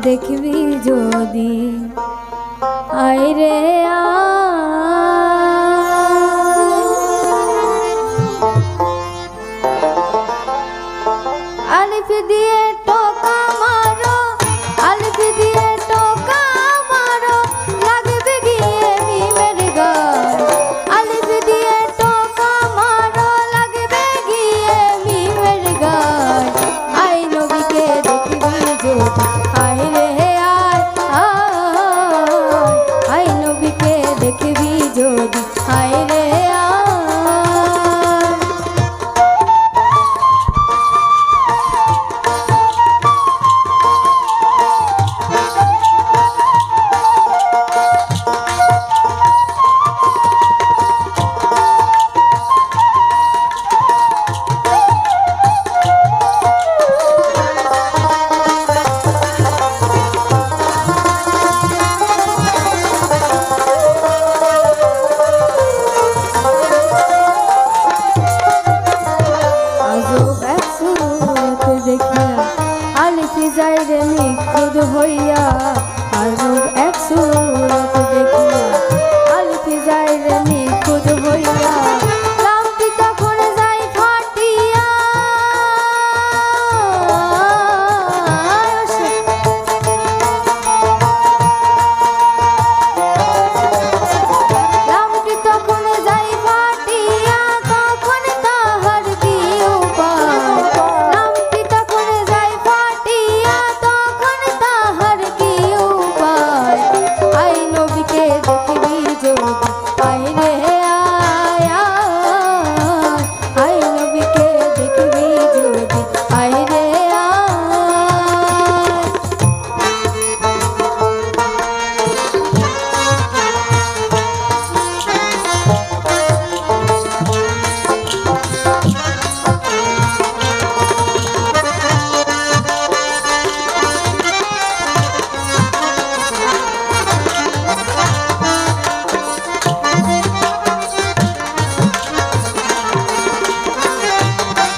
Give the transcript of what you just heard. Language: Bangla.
দেখবি যদি আয় রে আলিফ দিয়ে টোকা মারো, আলিফ দিয়ে টোকা মারো, লাগবে গিয়ে মিমের গায়। আলিফ দিয়ে টোকা মারো, লাগবে গিয়ে মিমের গায়। আই নবীকে দেখবি যদি আয় রে আয় আয়, আই নবীকে দেখবি যদি আয় রে আলিফ যাই রে নিখুঁত হইয়া